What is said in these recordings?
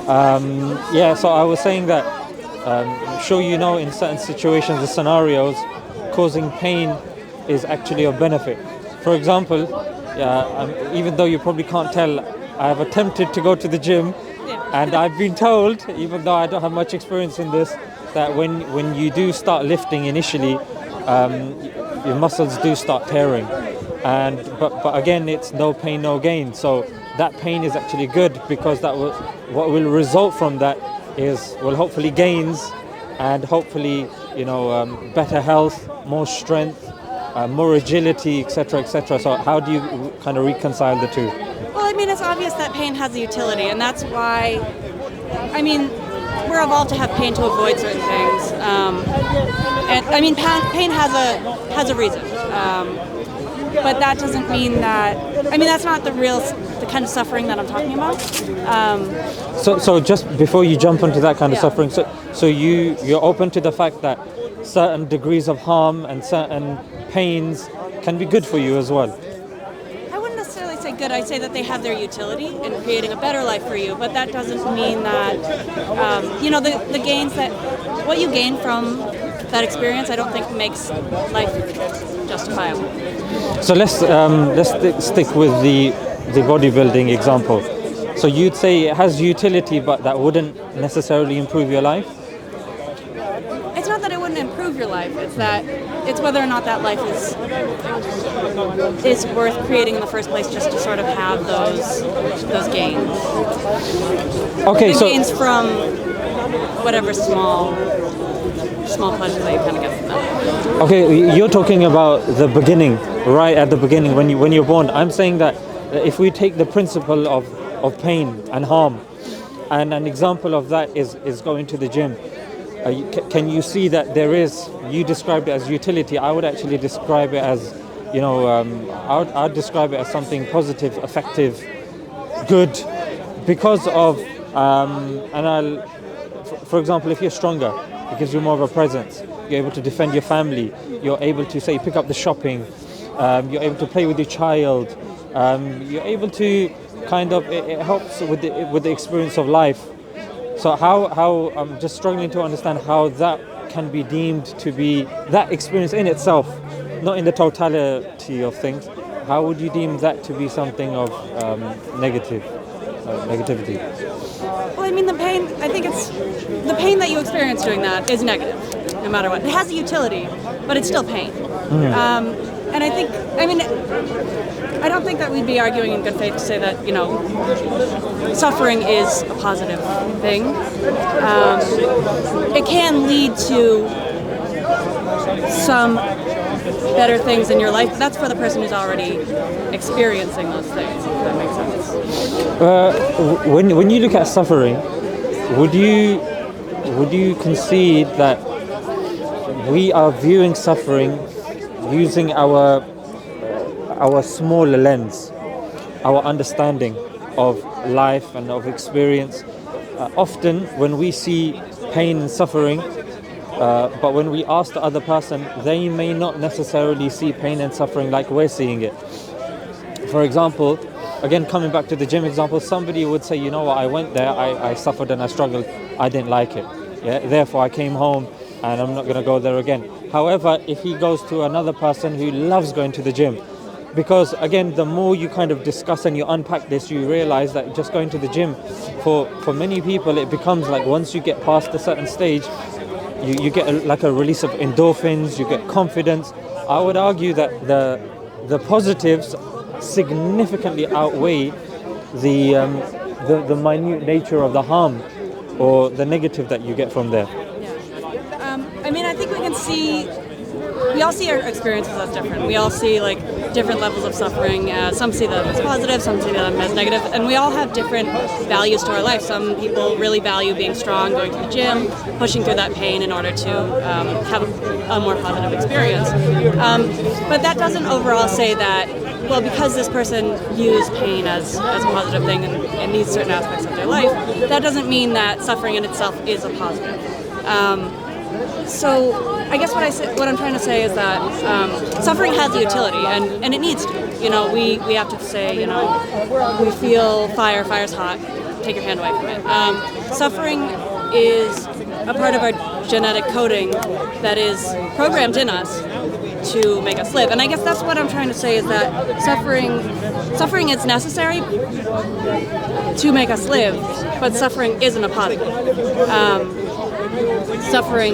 Yeah, so I was saying that I'm sure you know in certain situations and scenarios, causing pain is actually a benefit. For example, yeah, even though you probably can't tell, I have attempted to go to the gym, and I've been told, even though I don't have much experience in this, that when you do start lifting initially, your muscles do start tearing, and but again, it's no pain, no gain. So that pain is actually good because what will result from that is, well, hopefully gains, and hopefully better health, more strength, more agility, etc., etc. So how do you kind of reconcile the two? Well, I mean, it's obvious that pain has a utility, and that's why, I mean, we're evolved to have pain to avoid certain things. And I mean, pain has a reason. But that doesn't mean that, I mean, that's not the kind of suffering that I'm talking about. So just before you jump into that kind of Yeah. suffering, so you're open to the fact that certain degrees of harm and certain pains can be good for you as well. I wouldn't necessarily say good. I'd say that they have their utility in creating a better life for you, but that doesn't mean that, the gains what you gain from that experience, I don't think makes life justifiable. So let's stick with the bodybuilding example. So you'd say it has utility, but that wouldn't necessarily improve your life. It's not that it wouldn't improve your life. It's whether or not that life is worth creating in the first place, just to sort of have those gains. Okay, The so gains from whatever small pleasure that you kind of get from that. okay, you're talking about the beginning, right at the beginning when you're born. I'm saying that if we take the principle of pain and harm, and an example of that is going to the gym. Can you see that there is? You described it as utility. I would actually describe it as, I'd describe it as something positive, effective, good, because of, for example, if you're stronger, it gives you more of a presence. You're able to defend your family. You're able to, say, pick up the shopping. You're able to play with your child. You're able to it helps with the experience of life. So how I'm just struggling to understand how that can be deemed to be that experience in itself, not in the totality of things. How would you deem that to be something of negativity? Well, I mean, the pain. I think it's the pain that you experience doing that is negative, no matter what. It has a utility, but it's still pain. And I don't think that we'd be arguing in good faith to say that, suffering is a positive thing. It can lead to some better things in your life, but that's for the person who's already experiencing those things, if that makes sense. When you look at suffering, would you concede that we are viewing suffering using our smaller lens, our understanding of life and of experience? Often when we see pain and suffering, but when we ask the other person, they may not necessarily see pain and suffering like we're seeing it. For example, again, coming back to the gym example, somebody would say, you know what, I went there, I suffered and I struggled, I didn't like it. Yeah, therefore I came home and I'm not going to go there again. However, if he goes to another person who loves going to the gym, because again, the more you kind of discuss and you unpack this, you realize that just going to the gym, for many people, it becomes like once you get past a certain stage, you get a release of endorphins, you get confidence. I would argue that the positives significantly outweigh the minute nature of the harm or the negative that you get from there. I think we all see our experiences as different. We all see different levels of suffering. Some see them as positive, some see them as negative, and we all have different values to our life. Some people really value being strong, going to the gym, pushing through that pain in order to have a more positive experience. But that doesn't overall say that, well, because this person views pain as a positive thing in these certain aspects of their life, that doesn't mean that suffering in itself is a positive. So I guess what I'm trying to say is that suffering has a utility, and it needs to. We have to say, we feel fire's hot. take your hand away from it. Suffering is a part of our genetic coding that is programmed in us to make us live. And I guess that's what I'm trying to say is that suffering is necessary to make us live, but suffering isn't a positive. Suffering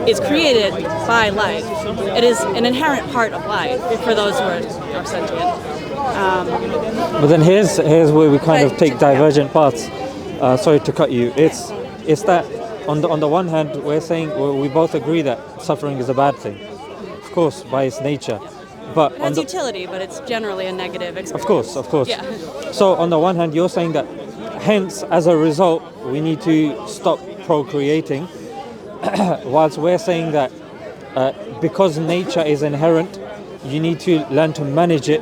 is created by life. It is an inherent part of life for those who are sentient. But then here's where we kind of take divergent paths. Sorry to cut you. It's that on the one hand we're saying we both agree that suffering is a bad thing, of course, by its nature. But It has utility, but it's generally a negative experience. Of course. Yeah. So on the one hand, you're saying that, hence, as a result, we need to stop procreating, whilst we're saying that because nature is inherent, you need to learn to manage it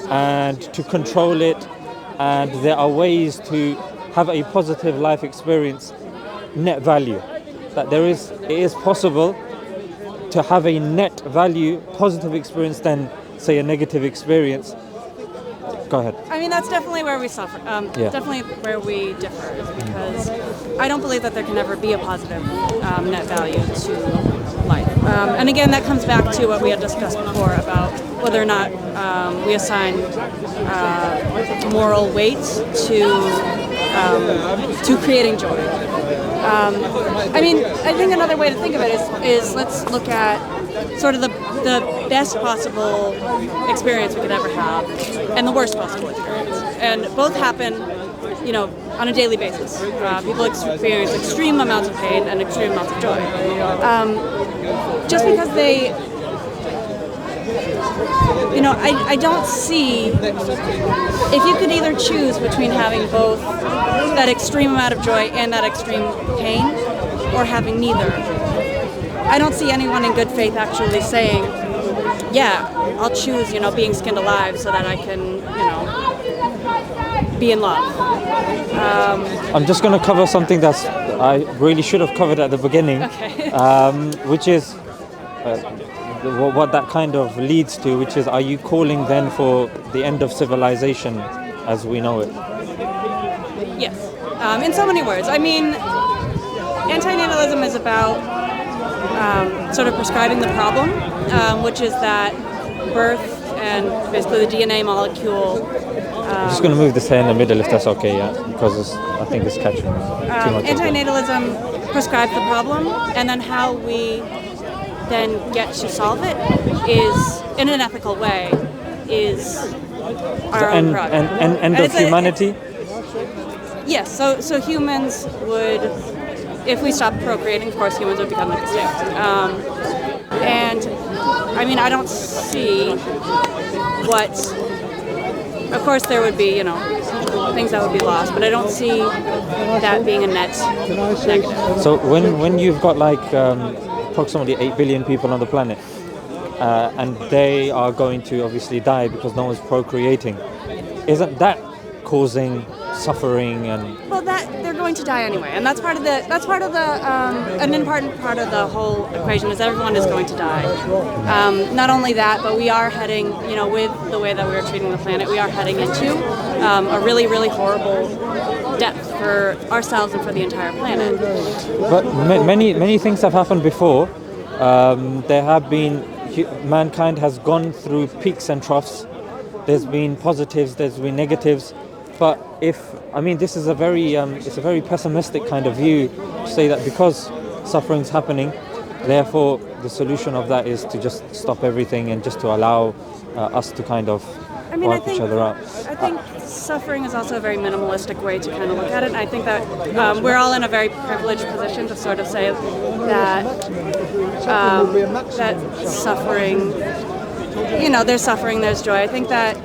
and to control it, and there are ways to have a positive life experience, net value. That it is possible to have a net value positive experience than, say, a negative experience. Go ahead. I mean, that's definitely where we suffer. Definitely where we differ, is because I don't believe that there can ever be a positive net value to life. And again, that comes back to what we had discussed before about whether or not we assign moral weight to creating joy. I mean, I think another way to think of it is let's look at sort of the best possible experience we could ever have and the worst possible experience. And both happen, on a daily basis. People experience extreme amounts of pain and extreme amounts of joy. Just because they, I don't see, if you could either choose between having both that extreme amount of joy and that extreme pain, or having neither, I don't see anyone in good faith actually saying, yeah, I'll choose, being skinned alive so that I can, be in love. I'm just going to cover something I really should have covered at the beginning, Okay. Which is what that kind of leads to, which is, are you calling then for the end of civilization as we know it? Yes, in so many words. I mean, antinatalism is about sort of prescribing the problem, which is that birth and basically the DNA molecule. I'm just going to move this hair in the middle if that's okay, yeah, because I think it's catching too much. Antinatalism prescribes the problem, and then how we then get to solve it is, in an ethical way, is our own product. End of humanity? Yes, so humans would, if we stopped procreating, of course humans would become extinct. And I mean, I don't see what, of course there would be, things that would be lost, but I don't see that being a net negative. So when you've got like approximately 8 billion people on the planet, and they are going to obviously die because no one's procreating, isn't that causing suffering? And well, that they're going to die anyway, and that's part of the an important part of the whole equation is everyone is going to die. Not only that, but we are heading, with the way that we are treating the planet, we are heading into a really, really horrible death for ourselves and for the entire planet. But many things have happened before. There have been, mankind has gone through peaks and troughs. There's been positives, there's been negatives. But this is it's a very pessimistic kind of view to say that because suffering's happening, therefore the solution of that is to just stop everything and just to allow us to kind of wipe each other out. I think suffering is also a very minimalistic way to kind of look at it. And I think that we're all in a very privileged position to sort of say that that suffering, there's suffering, there's joy. I think that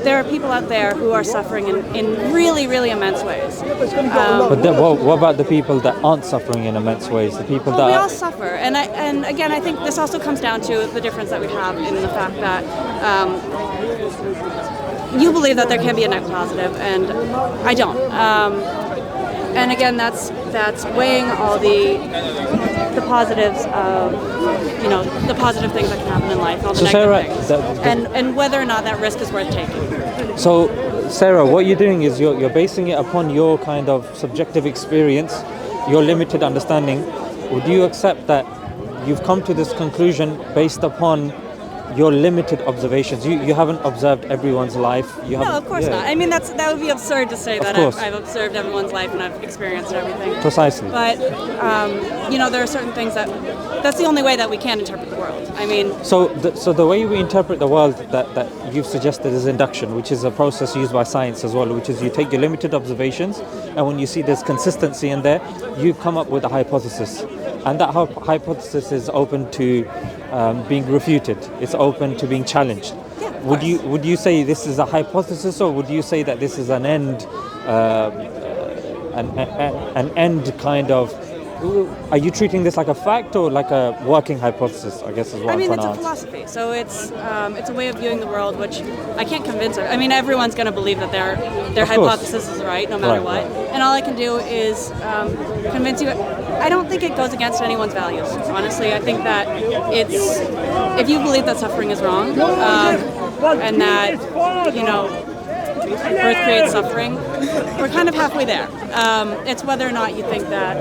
there are people out there who are suffering in really, really immense ways. But then, what about the people that aren't suffering in immense ways? The people that we all suffer, and again, I think this also comes down to the difference that we have in the fact that you believe that there can be a net positive, and I don't. and again, that's weighing all the positives of, you know, the positive things that can happen in life, and all the So negative Sarah, things, and whether or not that risk is worth taking. so Sarah, what you're doing is you're basing it upon your kind of subjective experience, your limited understanding. Would you accept that you've come to this conclusion based upon your limited observations? You haven't observed everyone's life. You No, haven't, of course not. I mean, that would be absurd to say that course. I've observed everyone's life and I've experienced everything. Precisely. But you know, there are certain things that's the only way that we can interpret the world. I mean, So the way we interpret the world that you've suggested is induction, which is a process used by science as well, which is you take your limited observations, and when you see there's consistency in there, you come up with a hypothesis. And that hypothesis is open to being refuted. It's open to being challenged. Yeah, of Would you say this is a hypothesis, or would you say that this is an end, an end kind of? Are you treating this like a fact or like a working hypothesis? I guess is what I mean, I'm it's a trying to ask. philosophy, so it's a way of viewing the world, which I can't convince her. I mean, everyone's going to believe that their Of course. hypothesis is right, no matter Right, what. right. And all I can do is convince you. I don't think it goes against anyone's values. Honestly, I think that it's if you believe that suffering is wrong, and that, you know, birth creates suffering, we're kind of halfway there. It's whether or not you think that,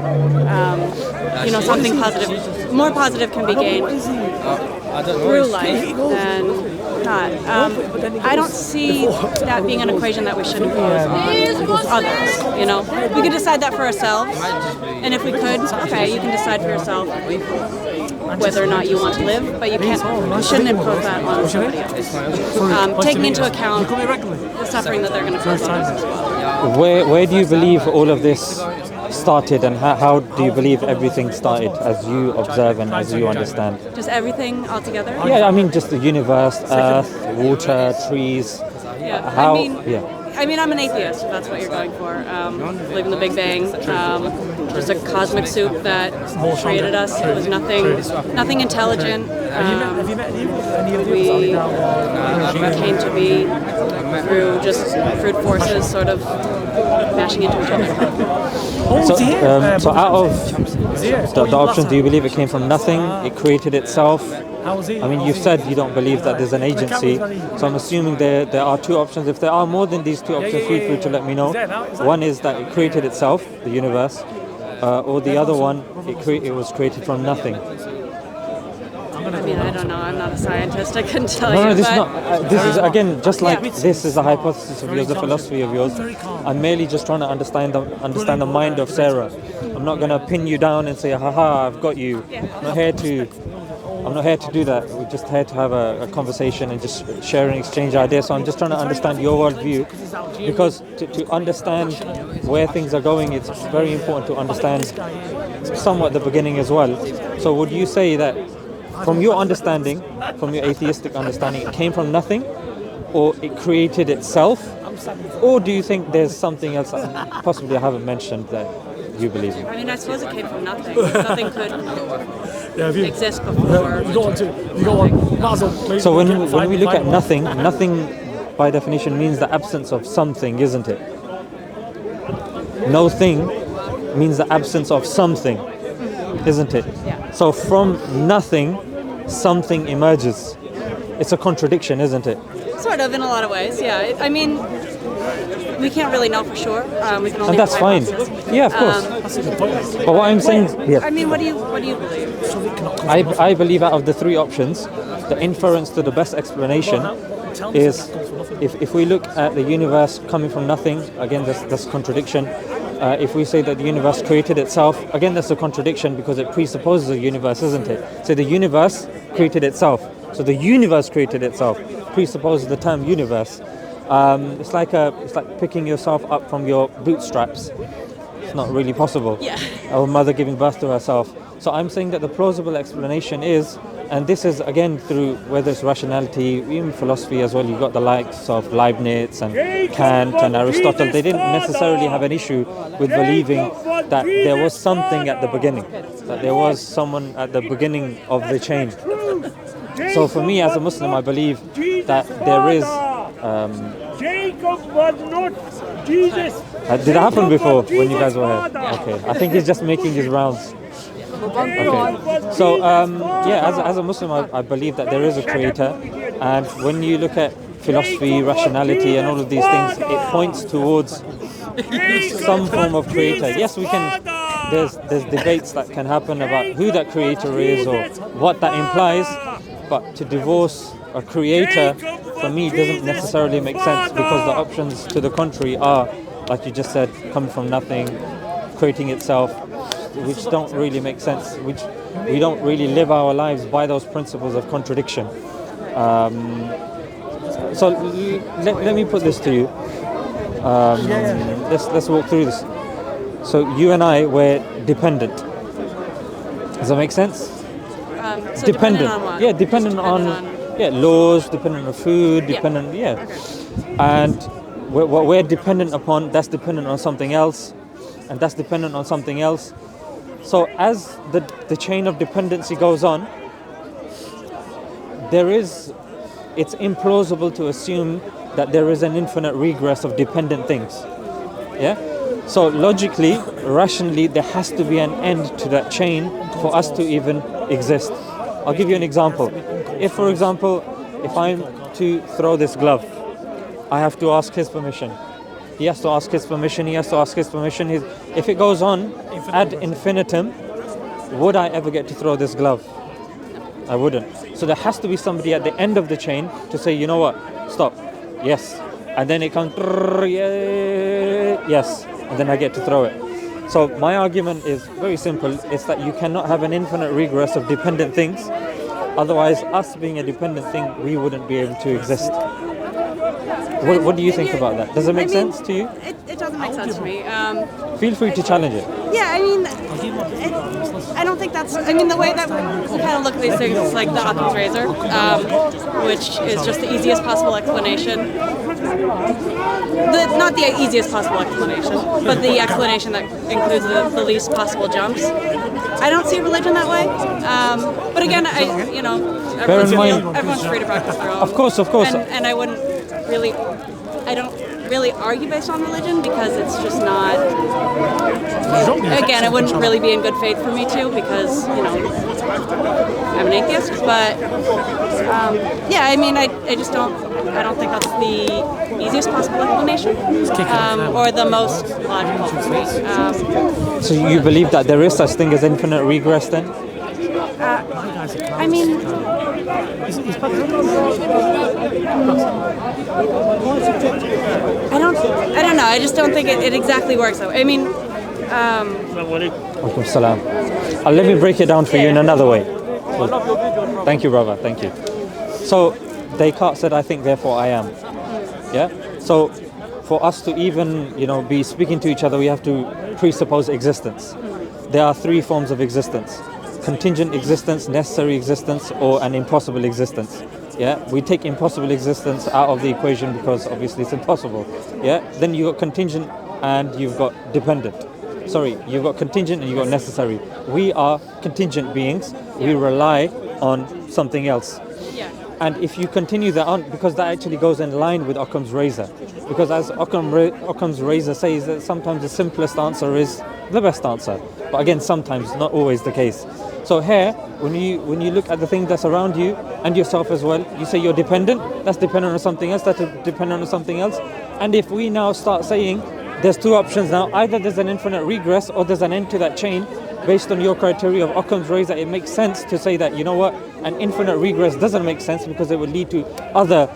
you know, something positive, more positive can be gained through life than not. I don't see that being an equation that we should impose on others, you know. We could decide that for ourselves, and if we could, okay, you can decide for yourself whether or not you want to live, but you shouldn't impose that on somebody else. Taking into account the suffering that they're going to face as well. Where do you believe all of this started, and how do you believe everything started as you observe and as you understand? Just everything altogether? Yeah, I mean just the universe, earth, water, trees. Yeah. How? I mean, I'm an atheist, if that's what you're going for. Believe in the Big Bang. Just a cosmic soup that created us. It was nothing intelligent. We came to be through just brute forces sort of mashing into each other. So out of the options, do you believe it came from nothing? It created itself? I mean, you've said you don't believe that there's an agency, so I'm assuming there are two options. If there are more than these two options, feel free to let me know. One is that it created itself, the universe, or the other one, it was created from nothing. I mean, I don't know. I'm not a scientist. I couldn't tell No, you. this is but, not. This is again just like Yeah. this is a hypothesis of yours, a philosophy of yours. I'm merely just trying to understand the mind of Sarah. I'm not going to pin you down and say, "Haha, I've got you." I'm not here to do that. We're just here to have a conversation and just share and exchange ideas. So I'm just trying to understand your worldview, because to understand where things are going, it's very important to understand somewhat the beginning as well. So would you say that from your understanding, from your atheistic understanding, it came from nothing, or it created itself, or do you think there's something else that possibly I haven't mentioned that you believe in? I mean, I suppose it came from nothing. Nothing could exist before. So when we look at nothing by definition means the absence of something, isn't it? No thing means the absence of something, isn't it? Yeah. So from nothing, something emerges. It's a contradiction, isn't it? Sort of, in a lot of ways, yeah. I mean, we can't really know for sure. We can only And that's have fine. hypotheses. Yeah, of course. But what I'm saying, yeah, I mean, what do you believe? I believe out of the three options, the inference to the best explanation is if we look at the universe coming from nothing, again, that's a contradiction. If we say that the universe created itself, again, that's a contradiction because it presupposes a universe, isn't it? So the universe created itself. So the universe created itself presupposes the term universe. It's like picking yourself up from your bootstraps. It's not really possible. Yeah. Our mother giving birth to herself. So I'm saying that the plausible explanation is, and this is again through whether it's rationality, even philosophy as well. You've got the likes of Leibniz and Kant and Aristotle. They didn't necessarily have an issue with believing that there was something at the beginning, that there was someone at the beginning of the chain. So for me as a Muslim, I believe that there is Jacob was not Jesus' Did that happen before when you guys were here? Okay, I think he's just making his rounds. Okay. So, yeah, as a Muslim, I believe that there is a creator, and when you look at philosophy, rationality, and all of these things, it points towards some form of creator. Yes, we can. There's debates that can happen about who that creator is or what that implies, but to divorce a creator, for me, doesn't necessarily make sense, because the options to the contrary are, like you just said, coming from nothing, creating itself, which don't really make sense, which we don't really live our lives by those principles of contradiction. So let me put this to you. Let's walk through this. So you and I were dependent. Does that make sense? So dependent on what? Yeah, dependent on laws, dependent on food, dependent, Okay. And what we're dependent upon, that's dependent on something else, and that's dependent on something else. So as the chain of dependency goes on, it's implausible to assume that there is an infinite regress of dependent things. Yeah? So logically, rationally, there has to be an end to that chain for us to even exist. I'll give you an example. If, for example, if I'm to throw this glove, I have to ask his permission. He has to ask his permission, he has to ask his permission. If it goes on ad infinitum, would I ever get to throw this glove? I wouldn't. So there has to be somebody at the end of the chain to say, you know what, stop, yes. And then it comes, yes, and then I get to throw it. So my argument is very simple. It's that you cannot have an infinite regress of dependent things. Otherwise, us being a dependent thing, we wouldn't be able to exist. What do you think about that? Does it make sense to you? It doesn't make sense to me. Feel free to challenge it. Yeah, I mean, I don't think that's. I mean, the way that we kind of look at these things is like the Occam's razor, which is just the easiest possible explanation. Not the easiest possible explanation, but the explanation that includes the least possible jumps. I don't see religion that way. But again, everyone's free to practice their own. Of course. And I wouldn't really. I don't really argue based on religion because it's just not. Again, it wouldn't really be in good faith for me to, because I'm an atheist. But yeah, I mean, I just don't. I don't think that's the easiest possible explanation or the most logical for me. So you believe that there is such thing as infinite regress then? I mean. I don't know. I just don't think it exactly works that way. I mean, Alaikum salam. Let me break it down for you in another way. Thank you, brother. Thank you. So Descartes said, "I think, therefore I am." Yeah. So for us to even be speaking to each other, we have to presuppose existence. There are three forms of existence: contingent existence, necessary existence, or an impossible existence. Yeah, we take impossible existence out of the equation because obviously it's impossible. Yeah, then you've got contingent and you've got dependent. Sorry, you've got contingent and you've got necessary. We are contingent beings. We rely on something else. And if you continue that on, because that actually goes in line with Occam's razor. Because as Occam's razor says, that sometimes the simplest answer is the best answer. But again, sometimes, not always the case. So here, when you look at the thing that's around you and yourself as well, you say you're dependent, that's dependent on something else, that's dependent on something else. And if we now start saying there's two options now, either there's an infinite regress or there's an end to that chain, based on your criteria of Occam's razor, it makes sense to say that, an infinite regress doesn't make sense because it would lead to other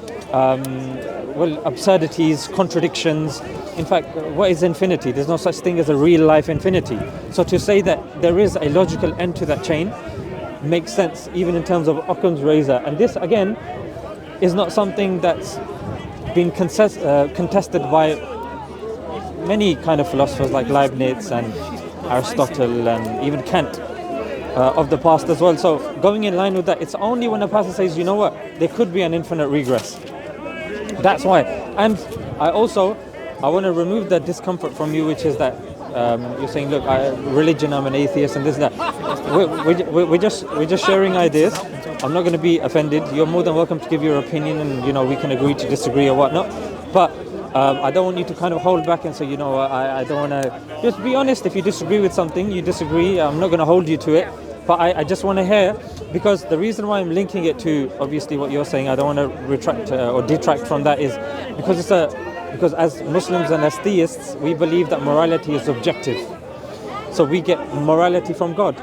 absurdities, contradictions. In fact, what is infinity? There's no such thing as a real life infinity. So to say that there is a logical end to that chain makes sense even in terms of Occam's razor. And this, again, is not something that's been contested by many kind of philosophers like Leibniz and Aristotle and even Kant of the past as well. So going in line with that, it's only when a person says, there could be an infinite regress. That's why. And I want to remove that discomfort from you, which is that you're saying, look, religion, I'm an atheist and this and that. We're just sharing ideas. I'm not going to be offended. You're more than welcome to give your opinion and, we can agree to disagree or whatnot. But I don't want you to kind of hold back and say, you know, I don't want to. Just be honest. If you disagree with something, you disagree. I'm not going to hold you to it. But I just want to hear, because the reason why I'm linking it to obviously what you're saying, I don't want to retract or detract from that, is because because as Muslims and as theists, we believe that morality is objective. So we get morality from God.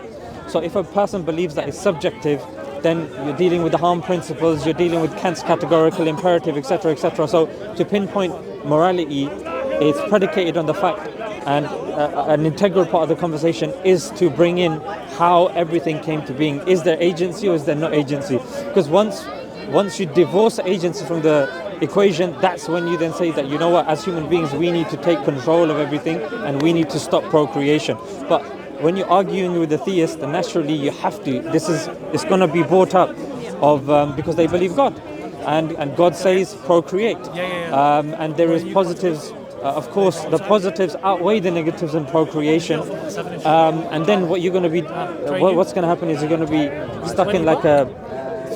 So if a person believes that it's subjective, then you're dealing with the harm principles, you're dealing with Kant's categorical imperative, etc., etc. So to pinpoint morality, it's predicated on the fact, and an integral part of the conversation is to bring in how everything came to being. Is there agency or is there no agency? Because once you divorce agency from the equation, that's when you then say that, you know what, as human beings we need to take control of everything and we need to stop procreation. But when you're arguing with a theist, then naturally you have to, it's going to be brought up of because they believe God, and God says procreate. And there is positives. Of course, the positives outweigh the negatives in procreation. And then what you're going to be, what's going to happen is you're going to be stuck in like a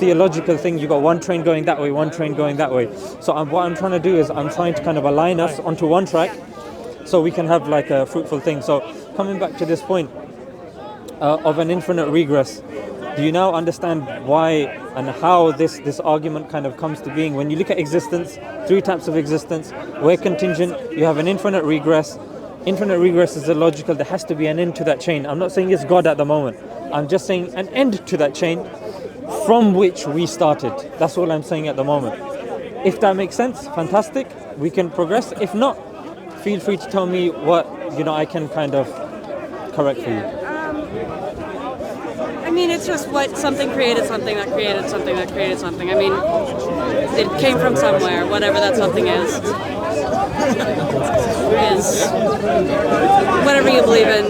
theological thing. You got one train going that way, one train going that way. So what I'm trying to do is I'm trying to kind of align us onto one track, so we can have like a fruitful thing. So coming back to this point of an infinite regress, do you now understand why and how this argument kind of comes to being? When you look at existence, three types of existence, where contingent, you have an infinite regress. Infinite regress is illogical. There has to be an end to that chain. I'm not saying it's God at the moment. I'm just saying an end to that chain from which we started. That's all I'm saying at the moment. If that makes sense, fantastic. We can progress. If not, feel free to tell me what, you know, I can kind of correct for you. I mean, it's just what something created something that created something that created something. I mean, it came from somewhere, whatever that something is whatever you believe in.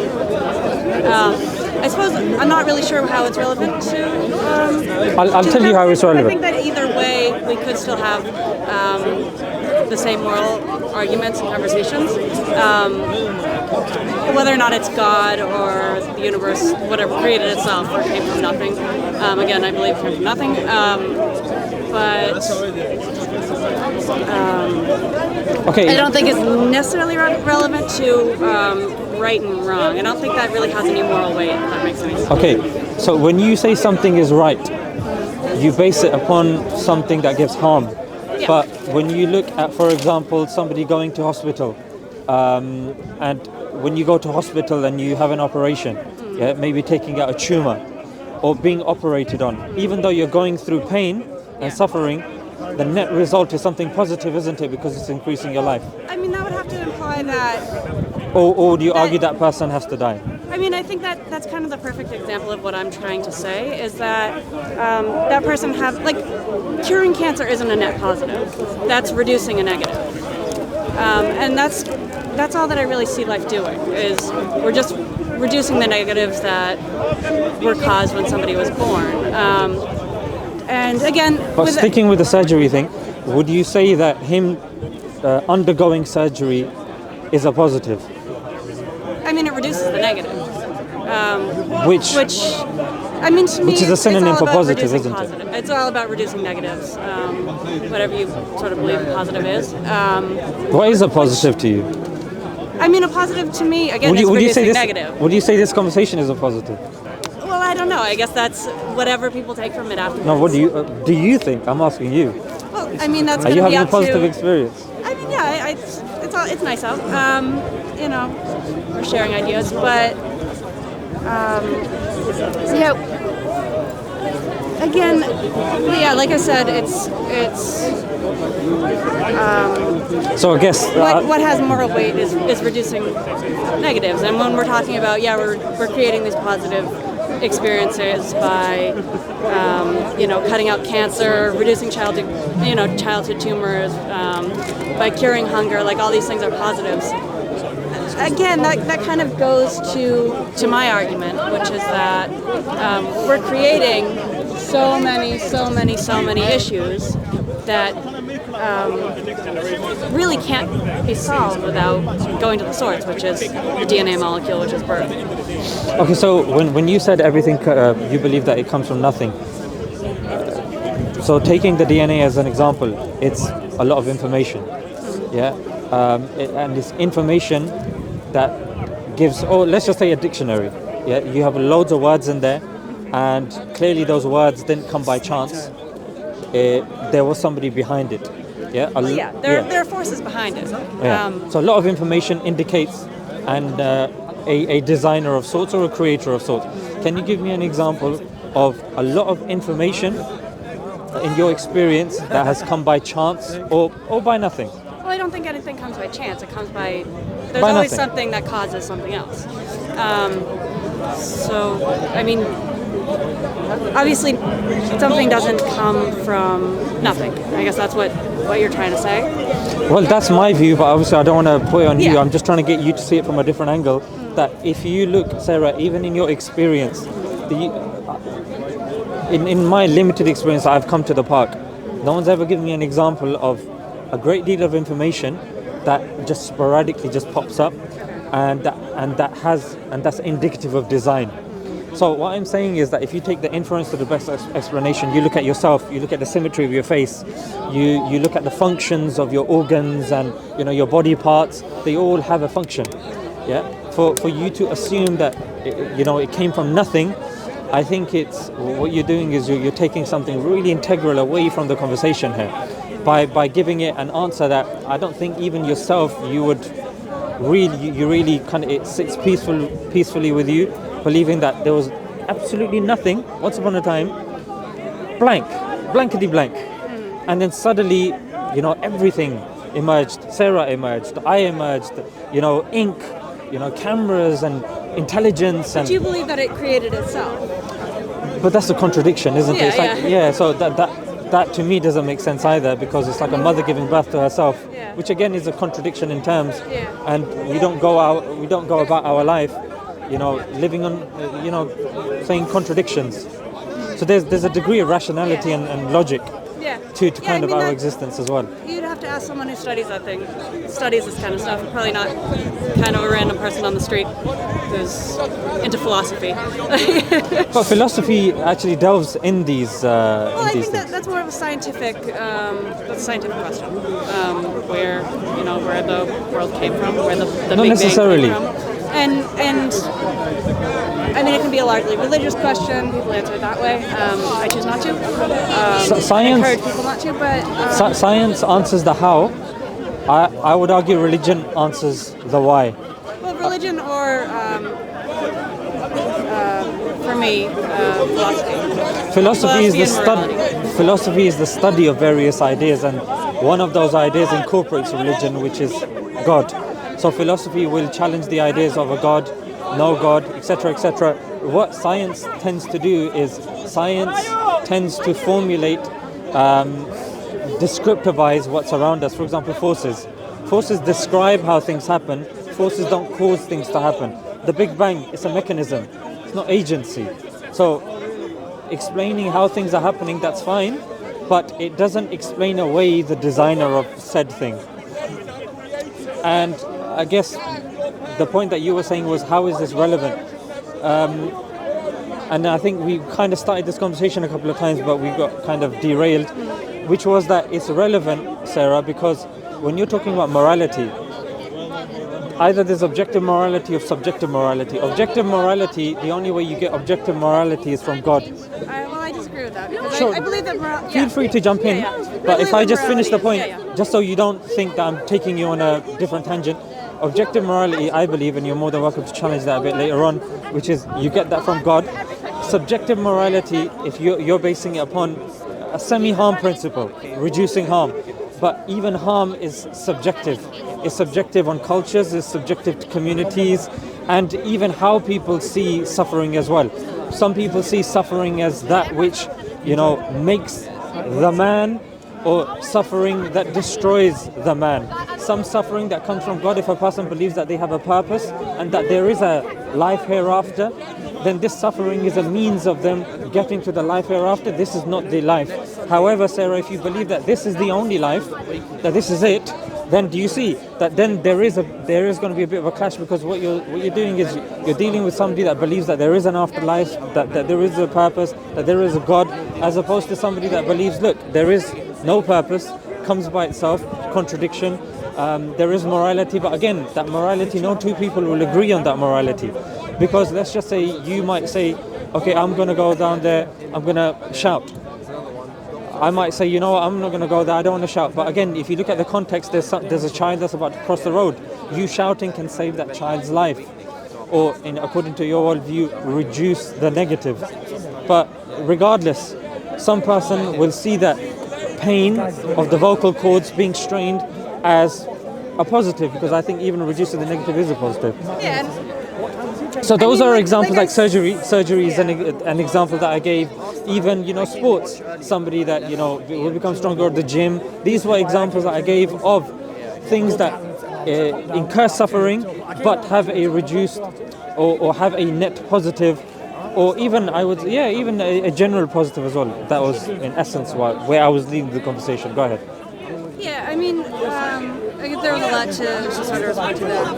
I suppose I'm not really sure how it's relevant to. I'll tell you how it's relevant. I think that either way, we could still have the same moral arguments and conversations. Whether or not it's God or the universe, whatever created itself or came from nothing. Again, I believe it came from nothing. Okay. I don't think it's necessarily relevant to right and wrong. I don't think that really has any moral weight, if that makes any sense. Okay, so when you say something is right, you base it upon something that gives harm. Yeah. But when you look at, for example, somebody going to hospital, and when you go to hospital and you have an operation, yeah, maybe taking out a tumor or being operated on, even though you're going through pain and suffering, the net result is something positive, isn't it? Because it's increasing your life. I mean, that would have to imply that... Or do you argue that person has to die? I mean, I think that's kind of the perfect example of what I'm trying to say, is that that person curing cancer isn't a net positive. That's reducing a negative. And that's all that I really see life doing, is we're just reducing the negatives that were caused when somebody was born. And again... But sticking with the surgery thing, would you say that him undergoing surgery is a positive? I mean, it reduces the negative. Which I mean, to me, is a synonym it's all for about positive, reducing isn't positive. It's all about reducing negatives, whatever you sort of believe positive is. What is a positive to you? I mean, a positive to me, again, is reducing negative. Would you say this conversation is a positive? Well, I don't know. I guess that's whatever people take from it afterwards. No, what do you think? I'm asking you. Well, I mean, that's Are going you to be having up a positive to... experience? I mean, yeah, it's nice out. You know, we're sharing ideas, but again, like I said, it's so I guess what has moral weight is reducing negatives, and when we're talking about we're creating these positive experiences by cutting out cancer, reducing childhood tumors, by curing hunger, like all these things are positives. Again, that kind of goes to my argument, which is that we're creating so many issues that really can't be solved without going to the source, which is the DNA molecule, which is birth. Okay, so when you said everything, you believe that it comes from nothing. So taking the DNA as an example, it's a lot of information, yeah? and it's information that gives, or let's just say a dictionary. Yeah, you have loads of words in there, and clearly those words didn't come by chance. There was somebody behind it. Yeah, there are forces behind it. Yeah. So a lot of information indicates and a designer of sorts or a creator of sorts. Can you give me an example of a lot of information in your experience that has come by chance or by nothing? Well, I don't think anything comes by chance. It comes by, there's By always nothing. something that causes something else. So, I mean, obviously something doesn't come from nothing. I guess that's what you're trying to say. Well, that's my view, but obviously I don't want to put it on you. Yeah. I'm just trying to get you to see it from a different angle. That if you look, Sarah, even in your experience, in my limited experience, I've come to the park. No one's ever given me an example of a great deal of information that just sporadically just pops up, and that's indicative of design. So what I'm saying is that if you take the inference to the best explanation, you look at yourself, you look at the symmetry of your face, you look at the functions of your organs and your body parts. They all have a function. Yeah. For you to assume that it came from nothing, I think it's what you're doing is you're taking something really integral away from the conversation here, by giving it an answer that I don't think even yourself you would really kind of, it sits peacefully with you, believing that there was absolutely nothing once upon a time, blankety blank, and then suddenly everything emerged. Sarah emerged, I emerged, ink, cameras and intelligence. And Do you believe that it created itself? but that's a contradiction, isn't it? It's like, Yeah. so that to me doesn't make sense either, because it's like a mother giving birth to herself, Yeah. which again is a contradiction in terms. Yeah. And we don't go about our life living on saying contradictions. So there's a degree of rationality and logic Yeah. to kind of our that- existence as well. You'd have to ask someone who studies this kind of stuff. Probably not kind of a random person on the street who's into philosophy. But philosophy actually delves in these Well, I in these think things. that's more of a scientific question. Where the world came from, where the Not Big necessarily. Bang came from. And I mean, it can be a largely religious question. People answer it that way. I choose not to. Science- I encourage people not to, but Science answers the how. I would argue religion answers the why. well, religion or for me, philosophy. Philosophy is the study of various ideas, and one of those ideas incorporates religion, which is God. So philosophy will challenge the ideas of a God, no God, etc., etc. What science tends to do is science tends to formulate, descriptivize what's around us. For example, forces. Forces describe how things happen. Forces don't cause things to happen. The Big Bang is a mechanism. It's not agency. So explaining how things are happening, that's fine, but it doesn't explain away the designer of said thing. And I guess the point that you were saying was, how is this relevant? And I think we kind of started this conversation a couple of times, but we got kind of derailed, which was that it's relevant, Sarah, because when you're talking about morality, either there's objective morality or subjective morality. Objective morality, the only way you get objective morality is from God. Well, I disagree with that because Sure. I believe that Feel free to jump in, but if I just finish the point, yeah. just so you don't think that I'm taking you on a different tangent, objective morality, I believe, and you're more than welcome to challenge that a bit later on, which is you get that from God. Subjective morality, if you're basing it upon a semi-harm principle, reducing harm, but even harm is subjective. It's subjective on cultures, it's subjective to communities, and even how people see suffering as well. Some people see suffering as that which, makes the man, or suffering that destroys the man. Some suffering that comes from God, if a person believes that they have a purpose and that there is a life hereafter, then this suffering is a means of them getting to the life hereafter. This is not the life. However, Sarah, if you believe that this is the only life, that this is it, then do you see that then there is going to be a bit of a clash, because what you're doing is you're dealing with somebody that believes that there is an afterlife, that there is a purpose, that there is a God, as opposed to somebody that believes, look, there is no purpose, comes by itself, contradiction, there is morality, but again, that morality, no two people will agree on that morality. Because let's just say you might say, okay, I'm going to go down there, I'm going to shout. I might say, you know what, I'm not going to go there, I don't want to shout. But again, if you look at the context, there's a child that's about to cross the road. You shouting can save that child's life. Or, according to your worldview, reduce the negative. But regardless, some person will see that pain of the vocal cords being strained as a positive, because I think even reducing the negative is a positive. Yeah. So those are examples like I- surgery. Surgery is an example that I gave. Even sports. Somebody that will become stronger at the gym. These were examples that I gave of things that incur suffering, but have a reduced or have a net positive, or even even a general positive as well. That was in essence where I was leading the conversation. Go ahead. Yeah, I mean, I guess there was a lot to sort of respond to that.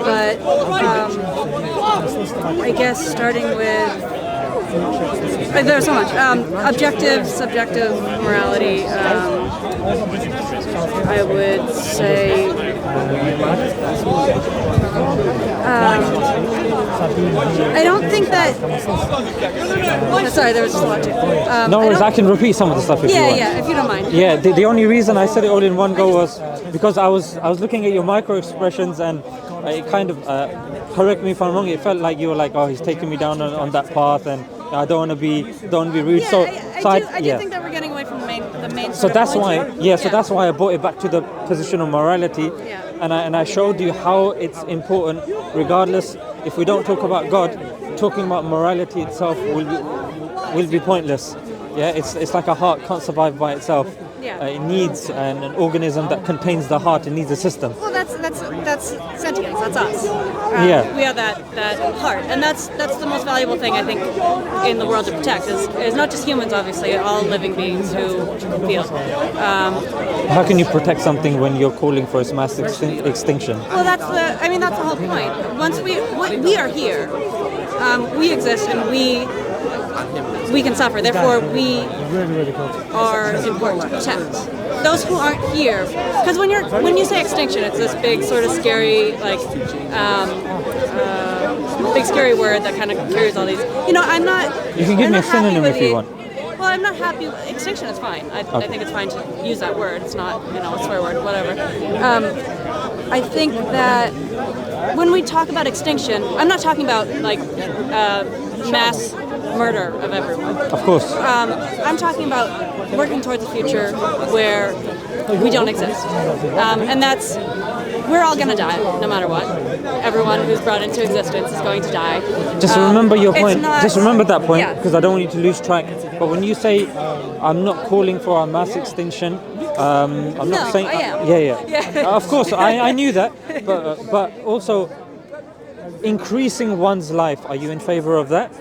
But I guess starting with, there's so much. Objective, subjective morality, I would say, I don't think that, sorry, there was just a lot to. No worries, I can repeat some of the stuff if you want. Yeah, if you don't mind. Yeah, the only reason I said it all in one go was because I was looking at your micro expressions, and it kind of, correct me if I'm wrong, it felt like you were like, oh, he's taking me down on that path, and I don't want to be rude. Yeah, I do think that we're getting away from the main. So that's why, so that's why I brought it back to the position of morality, and I showed you how it's important, regardless. If we don't talk about God, talking about morality itself will be pointless. Yeah, it's like a heart can't survive by itself. It needs an organism that contains the heart. It needs a system. Well, that's sentience. That's us. We are that heart, and that's the most valuable thing I think in the world to protect. Is not just humans, obviously, all living beings who feel. How can you protect something when you're calling for its mass extinction? Well, that's the whole point. Once we are here, we exist, and we can suffer. Therefore, we are important to protect. Those who aren't here, because when you say extinction, it's this big sort of scary, like, big scary word that kind of carries all these. I'm not. You can give me a synonym if you want. Well, I'm not happy. Extinction is fine. I think it's fine to use that word. It's not, a swear word, whatever. I think that when we talk about extinction, I'm not talking about like mass murder of everyone. Of course. I'm talking about working towards a future where we don't exist, and that's. We're all going to die, no matter what. Everyone who's brought into existence is going to die. Just remember your point. Just remember that point, Yeah. because I don't want you to lose track. But when you say, I'm not calling for a mass extinction, I'm not saying... I am. Yeah. Of course, I knew that. But also, increasing one's life, are you in favor of that?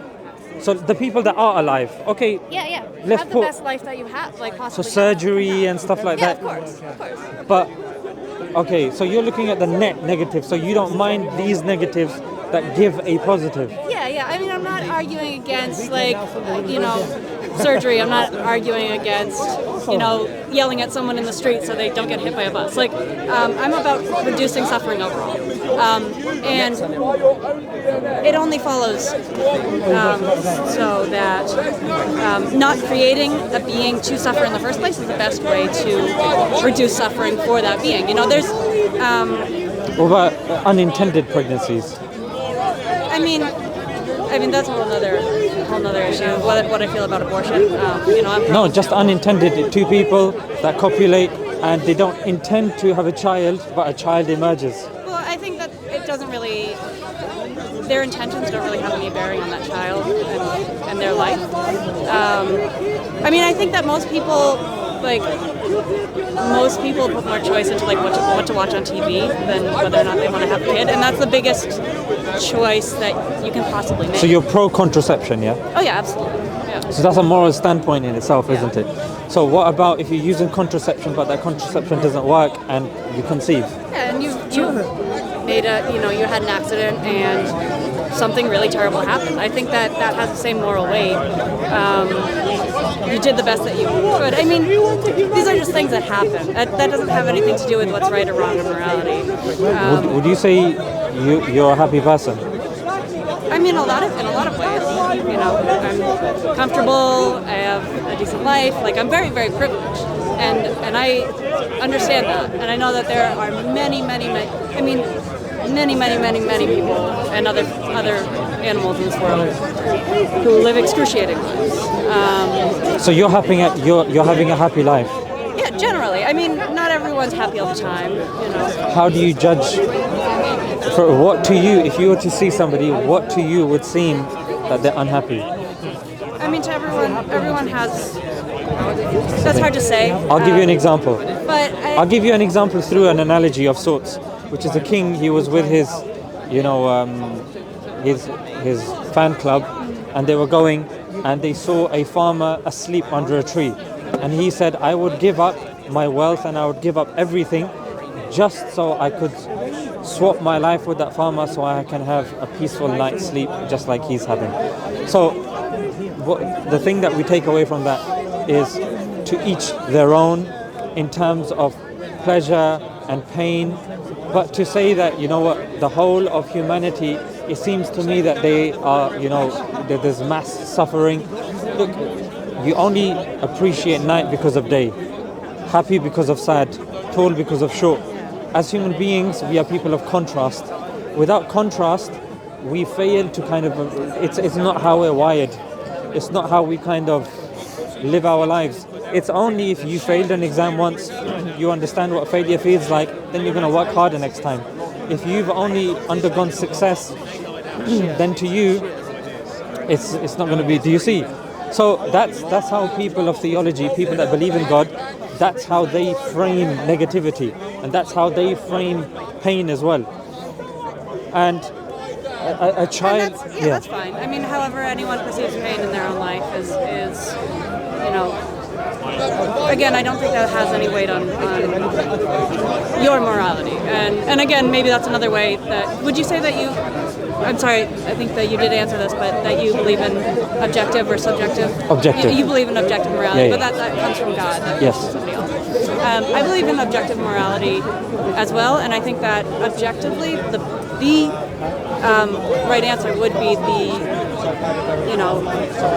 So the people that are alive, okay. Yeah. Let's have the put- best life that you have, like So possibly. surgery and stuff like that. Of course. But, okay, so you're looking at the net negative, so you don't mind these negatives that give a positive. Yeah. I mean, I'm not arguing against surgery. I'm not arguing against yelling at someone in the street so they don't get hit by a bus. Like, I'm about reducing suffering overall, and it only follows so that not creating a being to suffer in the first place is the best way to reduce suffering for that being. There's. What about unintended pregnancies? I mean, that's a whole nother issue. What I feel about abortion. No, just unintended. Two people that copulate and they don't intend to have a child, but a child emerges. Well, I think that it doesn't really. Their intentions don't really have any bearing on that child and their life. I mean, I think that most people put more choice into like what to watch on TV than whether or not they want to have a kid, and that's the biggest choice that you can possibly make. So you're pro-contraception, yeah? Oh yeah, absolutely. Yeah. So that's a moral standpoint in itself, isn't it? So what about if you're using contraception, but that contraception doesn't work and you conceive? Yeah, and you made you had an accident and something really terrible happened. I think that has the same moral weight. You did the best that you could. I mean, these are just things that happen. That doesn't have anything to do with what's right or wrong in morality. Would you say you're a happy person? I mean, in a lot of ways. You know, I'm comfortable. I have a decent life. Like, I'm very, very privileged, and I understand that, and I know that there are many people and other animals in this world who live excruciating lives. So you're having a happy life. Yeah, generally. I mean, not everyone's happy all the time. You know. How do you judge? For what to you, if you were to see somebody, what to you would seem that they're unhappy? I mean, to everyone has. That's hard to say. I'll give you an example. But I'll give you an example through an analogy of sorts, which is a king. He was with his, his fan club, and they were going, and they saw a farmer asleep under a tree, and he said, "I would give up my wealth and I would give up everything, just so I could swap my life with that farmer, so I can have a peaceful night's sleep, just like he's having." So, the thing that we take away from that is to each their own in terms of pleasure and pain, but to say that, you know what, the whole of humanity, it seems to me that they are, that there's mass suffering. Look, you only appreciate night because of day, happy because of sad, tall because of short. As human beings, we are people of contrast. Without contrast, we fail to kind of, it's not how we're wired. It's not how we kind of live our lives. It's only if you failed an exam once, you understand what failure feels like, then you're going to work harder next time. If you've only undergone success, then to you, it's not going to be, do you see? So that's how people of theology, people that believe in God, that's how they frame negativity, and that's how they frame pain as well. And a child... That's fine. I mean, however anyone perceives pain in their own life is again, I don't think that has any weight on your morality. And again, maybe that's another way that... Would you say that you... I'm sorry, I think that you did answer this, but that you believe in objective or subjective? Objective. You believe in objective morality, Yeah. But that comes from God. That Yes. comes from somebody else. I believe in objective morality as well, and I think that objectively, the right answer would be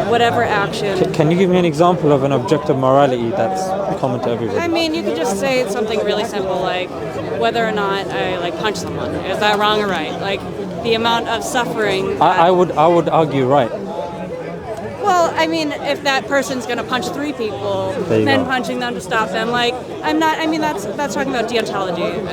whatever action. Can you give me an example of an objective morality that's common to everybody? I mean, you could just say something really simple like whether or not I punch someone. Is that wrong or right? Like the amount of suffering. I would argue right. Well, I mean, if that person's going to punch 3 people, then punching them to stop them, that's talking about deontology.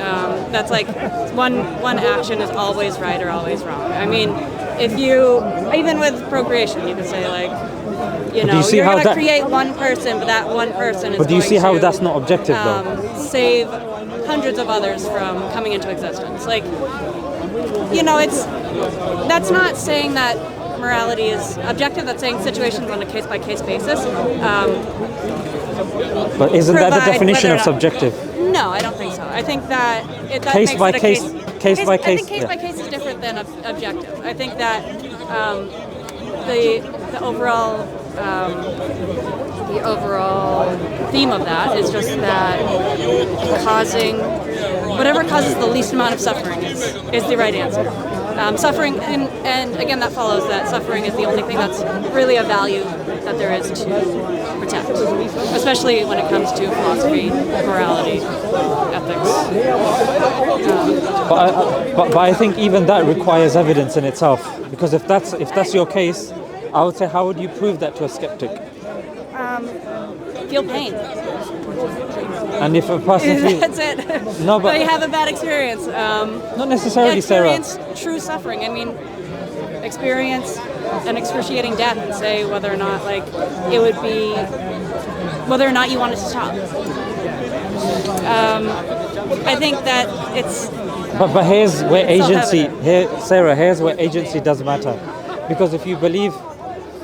That's like one action is always right or always wrong. I mean, if you, even with procreation, you could say you're going to create one person, but that one person is But do you see how to, that's not objective though? Save hundreds of others from coming into existence. That's not saying that morality is objective. That's saying situations on a case-by-case basis. But isn't that the definition of subjective? No, I don't think so. I think that Case by case. I think case by case is different than objective. I think that the overall theme of that is just that whatever causes the least amount of suffering is the right answer. Suffering, and again, that follows that suffering is the only thing that's really of value that there is to protect, especially when it comes to philosophy, morality, ethics. But I think even that requires evidence in itself, because if that's your case, I would say, how would you prove that to a skeptic? Feel pain. And if a person feels... That's it. No, but... you have a bad experience. Not necessarily, Sarah. Experience true suffering. I mean, experience an excruciating death and say whether or not, it would be... whether or not you want it to stop. I think that it's... But here's where agency... Sarah, here's where agency does matter. Because if you believe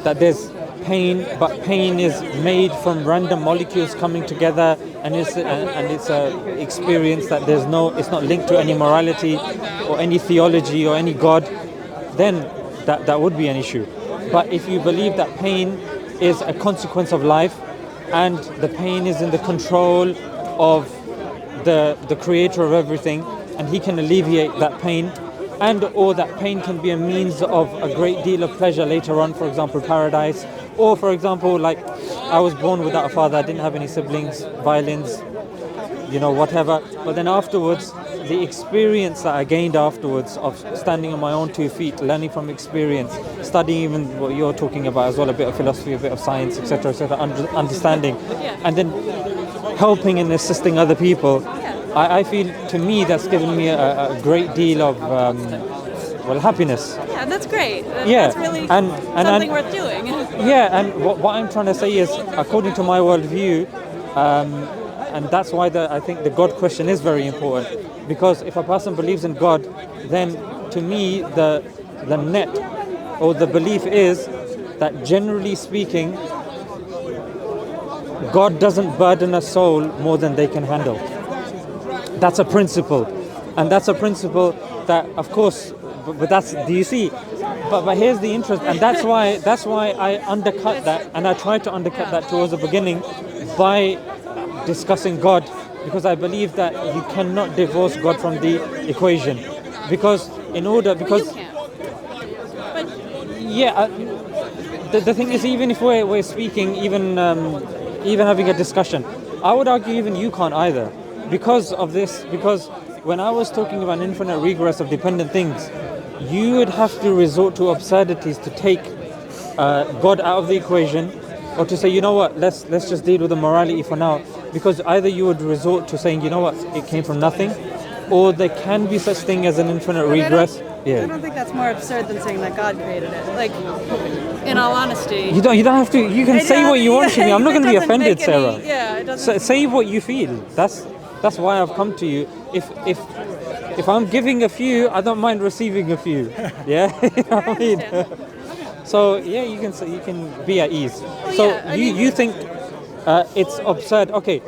that there's pain, but pain is made from random molecules coming together, and it's a experience that it's not linked to any morality or any theology or any God, then that would be an issue. But if you believe that pain is a consequence of life, and the pain is in the control of the creator of everything, and he can alleviate that pain, and or that pain can be a means of a great deal of pleasure later on, for example paradise, or for example, like, I was born without a father, I didn't have any siblings, violins, whatever, but then afterwards, the experience that I gained afterwards of standing on my own 2 feet, learning from experience, studying even what you're talking about as well, a bit of philosophy, a bit of science, etc., etc., understanding, and then helping and assisting other people, I feel, to me, that's given me a great deal of happiness. Yeah, that's great. Yeah, That's really and something worth doing. Yeah, and what I'm trying to say is, according to my worldview, and that's why I think the God question is very important, because if a person believes in God, then to me the net or the belief is that, generally speaking, God doesn't burden a soul more than they can handle. That's a principle, and that's a principle that, of course, but that's, do you see? But here's the interest, and that's why I undercut that, and I tried to undercut that towards the beginning by discussing God, because I believe that you cannot divorce God from the equation, because You can't. But yeah, the thing is, even if we're speaking, even having a discussion, I would argue even you can't either, because of this. Because when I was talking about infinite regress of dependent things, you would have to resort to absurdities to take God out of the equation, or to say, you know what, let's just deal with the morality for now, because either you would resort to saying, you know what, it came from nothing, or there can be such thing as an infinite regress. I don't think that's more absurd than saying that God created it. Like, in all honesty, You don't have to. You can say what you want to me. I'm not going to be offended, Sarah. It doesn't. Say what you feel. That's why I've come to you. If I'm giving a few, I don't mind receiving a few. Yeah, you know what I mean. So yeah, you can be at ease. You think it's absurd? Okay,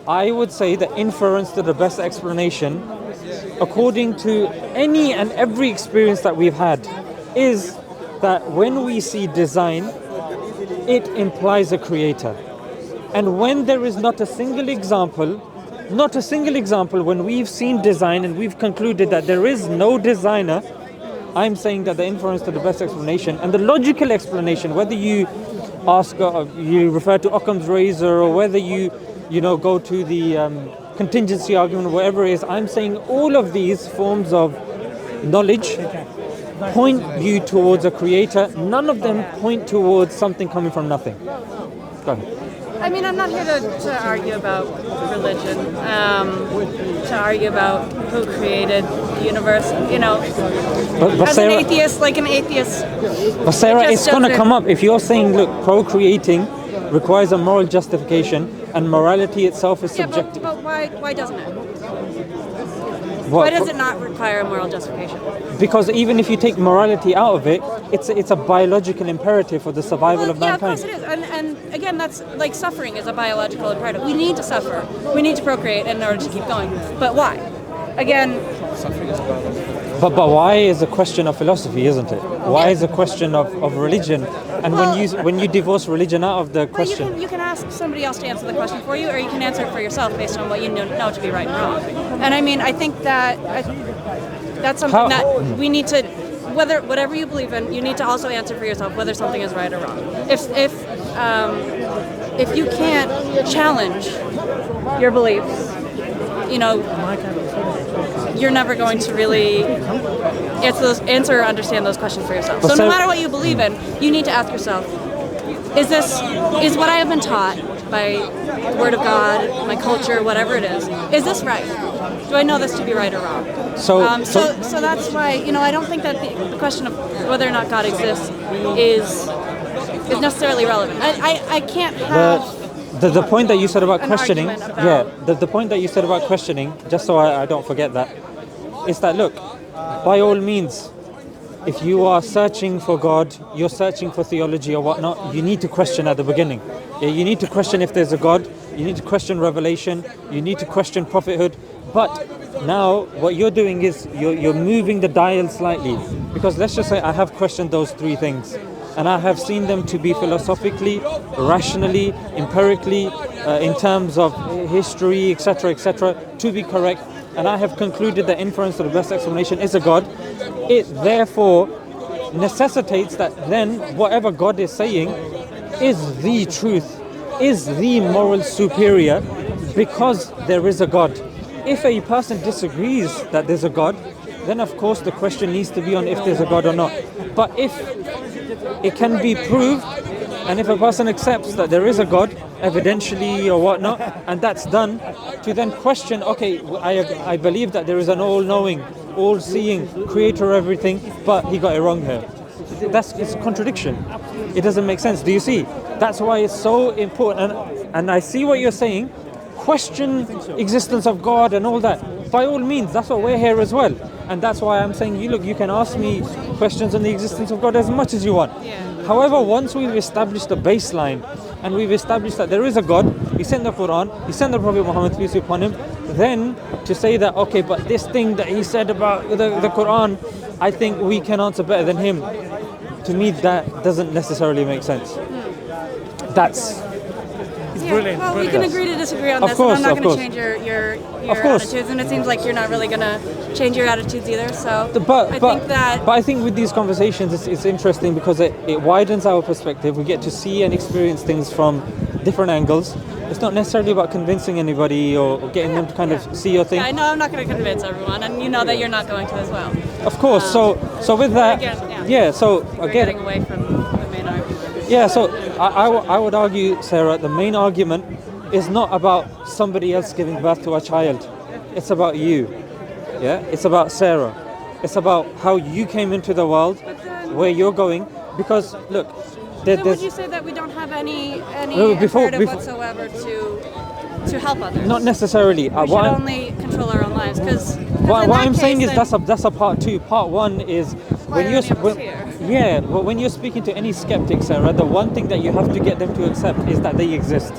I would say the inference to the best explanation, according to any and every experience that we've had, is that when we see design, it implies a creator. And when there is not a single example, when we've seen design and we've concluded that there is no designer, I'm saying that the inference to the best explanation and the logical explanation, whether you ask, you refer to Occam's razor, or whether you go to the contingency argument, whatever it is, I'm saying all of these forms of knowledge point you towards a creator. None of them point towards something coming from nothing. Go ahead. I mean, I'm not here to argue about religion, to argue about who created the universe, But as Sarah, an atheist, But Sarah, it just it's going to doesn't- come up. If you're saying, look, procreating requires a moral justification, and morality itself is subjective. but why doesn't it? What- Why does it not require a moral justification? Because even if you take morality out of it, it's a biological imperative for the survival of Yeah, of mankind. course it is. And again, that's like suffering is a biological imperative. We need to suffer. We need to procreate in order to keep going. But why? Again, But why is a question of philosophy, isn't it? Why is a question of religion? And when you divorce religion out of the well, question, you can ask somebody else to answer the question for you, or you can answer it for yourself based on what you know to be right and wrong. And I mean, I think that that's something that we need to, whatever you believe in, you need to also answer for yourself whether something is right or wrong. If you can't challenge your beliefs, you're never going to really answer or understand those questions for yourself. So no matter what you believe in, you need to ask yourself, is what I have been taught by the Word of God, my culture, whatever it is this right? Do I know this to be right or wrong? So that's why, I don't think that the question of whether or not God exists is necessarily relevant. I can't have... The point that you said about an questioning, argument about- the point that you said about questioning, just so I don't forget that, is that, look, by all means, if you are searching for God, you're searching for theology or whatnot, you need to question at the beginning. Yeah, you need to question if there's a God, you need to question revelation, you need to question prophethood, but Now, what you're doing is you're moving the dial slightly, because let's just say I have questioned those three things, and I have seen them to be philosophically, rationally, empirically, in terms of history, etc., to be correct, and I have concluded that inference, or the best explanation, is a God. It therefore necessitates that then whatever God is saying is the truth, is the moral superior, because there is a God. If a person disagrees that there's a God, then of course the question needs to be on if there's a God or not. But if it can be proved, and if a person accepts that there is a God, evidentially or whatnot, and that's done, to then question, okay, I believe that there is an all-knowing, all-seeing creator of everything, but he got it wrong here. It's a contradiction. It doesn't make sense. Do you see? That's why it's so important. And I see what you're saying. Question existence of God and all that. By all means, that's what we're here as well. And that's why I'm saying, you can ask me questions on the existence of God as much as you want. Yeah. However, once we've established the baseline and we've established that there is a God, He sent the Quran, He sent the Prophet Muhammad, peace be upon him, then to say that, okay, but this thing that he said about the Quran, I think we can answer better than him. To me, that doesn't necessarily make sense. That's brilliant. Well, we can agree to disagree on Of this, course, and I'm not of going to course. change your Of course. attitudes, and it seems like you're not really going to change your attitudes either. So But I I think with these conversations, it's interesting because it widens our perspective. We get to see and experience things from different angles. It's not necessarily about convincing anybody or getting them to kind of see your thing. I know I'm not going to convince everyone, and you know that you're not going to as well. Of course. So with that, Again, So we're again, getting away from the main argument. yeah. So I would argue, Sarah, the main argument is not about somebody else giving birth to a child. It's about you. Yeah. It's about Sarah. It's about how you came into the world, where you're going. Because look, Then would you say that we don't have any before- imperative whatsoever to help others? not necessarily. We should only control our own lives, because What I'm saying is that's a part two. Part one is when you're when you're speaking to any skeptic, Sarah, the one thing that you have to get them to accept is that they exist.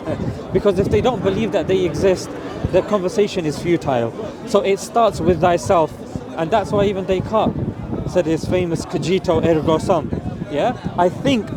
Because if they don't believe that they exist, the conversation is futile. So it starts with thyself, and that's why even Descartes said his famous cogito ergo sum. Yeah, I think,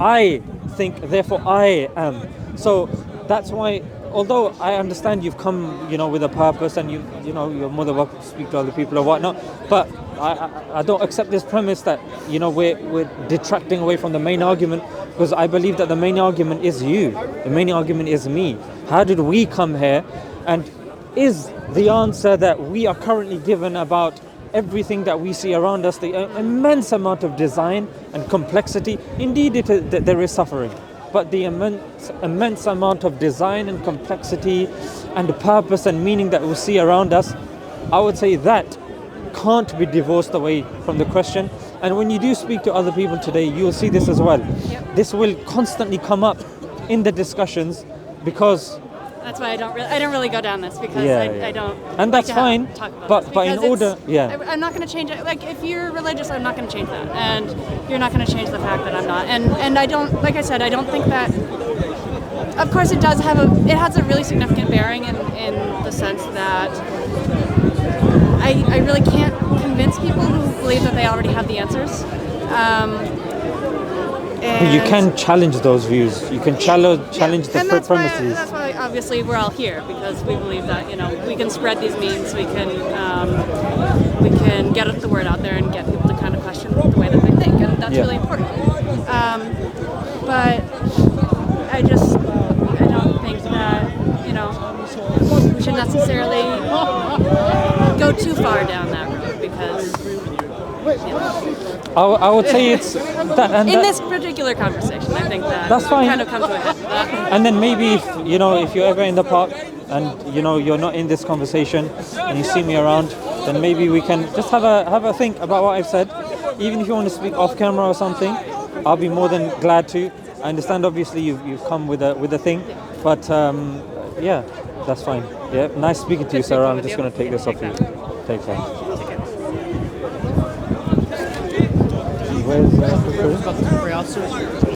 therefore I am. So that's why. Although I understand you've come, with a purpose, and you're more than welcome to speak to other people or whatnot, but I don't accept this premise that we're detracting away from the main argument, because I believe that the main argument is you. The main argument is me. How did we come here? And is the answer that we are currently given about everything that we see around us, the immense amount of design and complexity? Indeed, there is suffering. But the immense amount of design and complexity and purpose and meaning that we see around us, I would say that can't be divorced away from the question. And when you do speak to other people today, you'll see this as well. Yep. This will constantly come up in the discussions, because that's why I don't really go down this, because I don't. And that's like to fine. Talk about But this, in because order, I'm not going to change it. Like, if you're religious, I'm not going to change that, and you're not going to change the fact that I'm not. And I don't, like I said, I don't think that. Of course, it has a really significant bearing in the sense that I really can't convince people who believe that they already have the answers. you can challenge those views. You can challenge the premises. That's why obviously we're all here, because we believe that we can spread these memes. We can get the word out there and get people to kind of question the way that they think, and that's really important. But I don't think that we should necessarily go too far down that road, because. I would say it's that, and in this particular conversation, I think that's fine. Kind of come to a head. And then maybe if you're ever in the park and you're not in this conversation and you see me around, then maybe we can just have a think about what I've said. Even if you want to speak off camera or something, I'll be more than glad to. I understand obviously you've come with a thing, but yeah, that's fine. Yeah, nice speaking to you, Sarah. I'm just going to take this off you. Take care. Where's